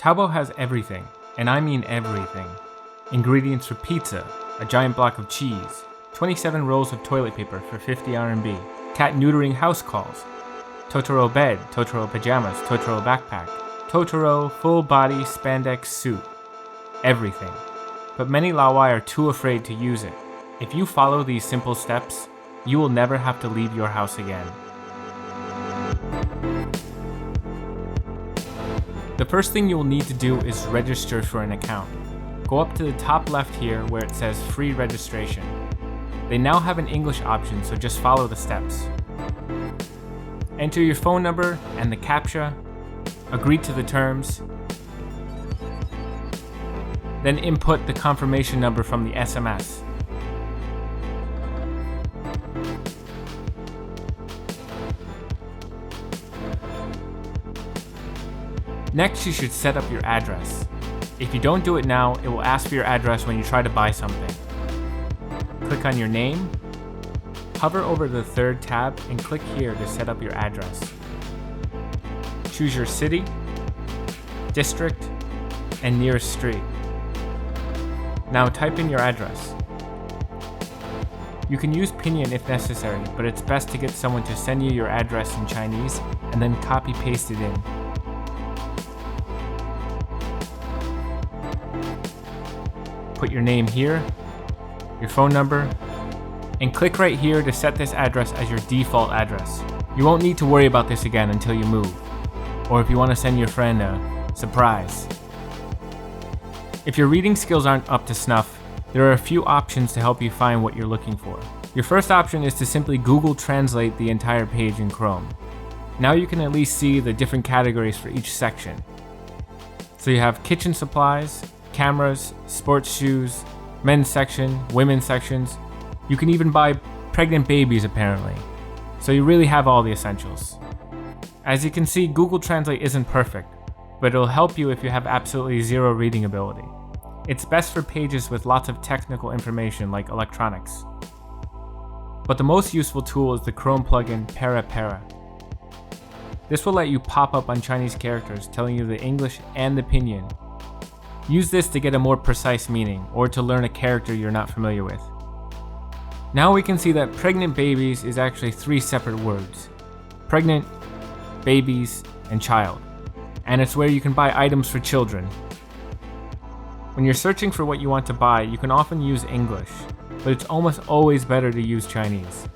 Taobao has everything, and I mean everything. Ingredients for pizza, a giant block of cheese, 27 rolls of toilet paper for 50 RMB, cat neutering house calls, Totoro bed, Totoro pajamas, Totoro backpack, Totoro full body spandex suit. Everything. But many Laowai are too afraid to use it. If you follow these simple steps, you will never have to leave your house again. The first thing you will need to do is register for an account. Go up to the top left here where it says free registration. They now have an English option, so just follow the steps. Enter your phone number and the CAPTCHA, agree to the terms, then input the confirmation number from the SMS. Next, you should set up your address. If you don't do it now, it will ask for your address when you try to buy something. Click on your name, hover over the third tab, and click here to set up your address. Choose your city, district, and nearest street. Now type in your address. You can use Pinyin if necessary, but it's best to get someone to send you your address in Chinese and then copy-paste it in. Put your name here, your phone number, and click right here to set this address as your default address. You won't need to worry about this again until you move, or if you want to send your friend a surprise. If your reading skills aren't up to snuff, there are a few options to help you find what you're looking for. Your first option is to simply Google Translate the entire page in Chrome. Now you can at least see the different categories for each section. So you have kitchen supplies, cameras, sports shoes, men's section, women's sections. You can even buy pregnant babies apparently. So you really have all the essentials. As you can see, Google Translate isn't perfect, but it'll help you if you have absolutely zero reading ability. It's best for pages with lots of technical information like electronics. But the most useful tool is the Chrome plugin Para. This will let you pop up on Chinese characters telling you the English and the Pinyin. Use this to get a more precise meaning or to learn a character you're not familiar with. Now we can see that pregnant babies is actually 3 separate words: pregnant, babies, and child. And it's where you can buy items for children. When you're searching for what you want to buy, you can often use English, but it's almost always better to use Chinese.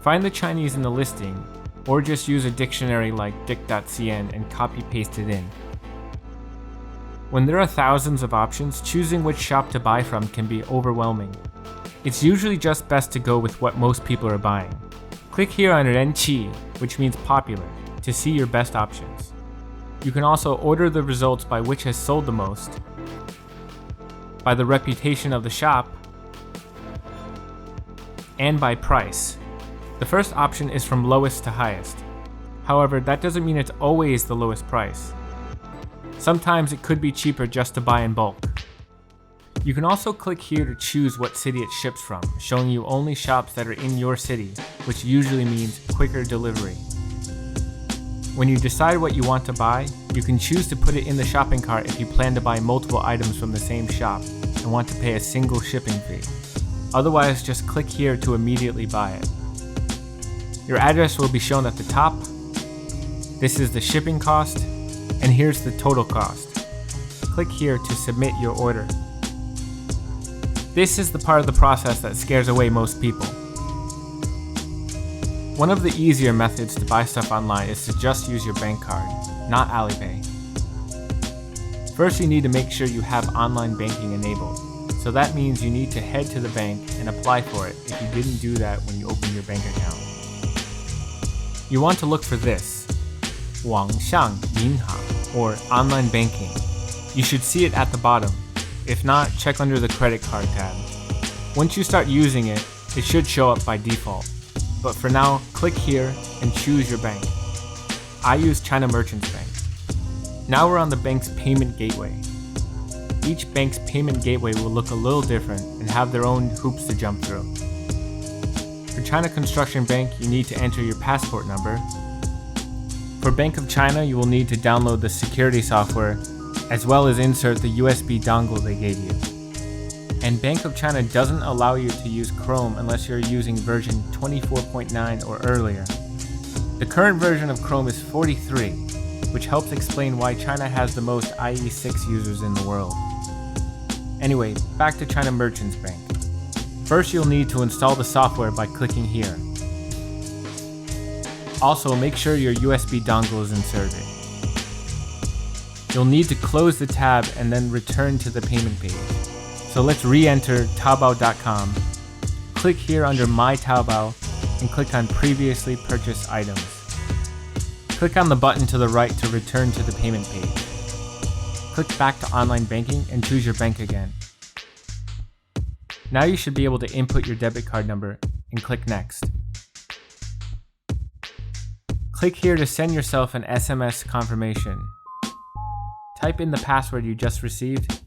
Find the Chinese in the listing, or just use a dictionary like dic.cn and copy-paste it in. When there are thousands of options, choosing which shop to buy from can be overwhelming. It's usually just best to go with what most people are buying. Click here on Renqi, which means popular, to see your best options. You can also order the results by which has sold the most, by the reputation of the shop, and by price. The first option is from lowest to highest. However, that doesn't mean it's always the lowest price. Sometimes it could be cheaper just to buy in bulk. You can also click here to choose what city it ships from, showing you only shops that are in your city, which usually means quicker delivery. When you decide what you want to buy, you can choose to put it in the shopping cart if you plan to buy multiple items from the same shop and want to pay a single shipping fee. Otherwise, just click here to immediately buy it. Your address will be shown at the top. This is the shipping cost, and here's the total cost. Click here to submit your order. This is the part of the process that scares away most people. One of the easier methods to buy stuff online is to just use your bank card, not Alipay. First, you need to make sure you have online banking enabled. So that means you need to head to the bank and apply for it if you didn't do that when you opened your bank account. You want to look for this, 网上银行, or online banking. You should see it at the bottom. If not, check under the credit card tab. Once you start using it, it should show up by default. But for now, click here and choose your bank. I use China Merchants Bank. Now we're on the bank's payment gateway. Each bank's payment gateway will look a little different and have their own hoops to jump through. For China Construction Bank, you need to enter your passport number. For Bank of China, you will need to download the security software as well as insert the USB dongle they gave you. And Bank of China doesn't allow you to use Chrome unless you're using version 24.9 or earlier. The current version of Chrome is 43, which helps explain why China has the most IE6 users in the world. Anyway, back to China Merchants Bank. First, you'll need to install the software by clicking here. Also, make sure your USB dongle is inserted. You'll need to close the tab and then return to the payment page. So let's re-enter Taobao.com. Click here under My Taobao and click on Previously Purchased Items. Click on the button to the right to return to the payment page. Click back to online banking and choose your bank again. Now you should be able to input your debit card number and click Next. Click here to send yourself an SMS confirmation. Type in the password you just received.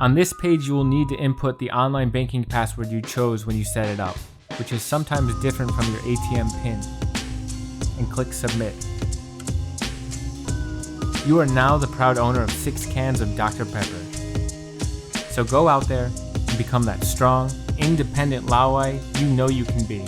On this page, you will need to input the online banking password you chose when you set it up, which is sometimes different from your ATM PIN, and click Submit. You are now the proud owner of 6 cans of Dr. Pepper. So go out there and become that strong, independent Laowai you know you can be.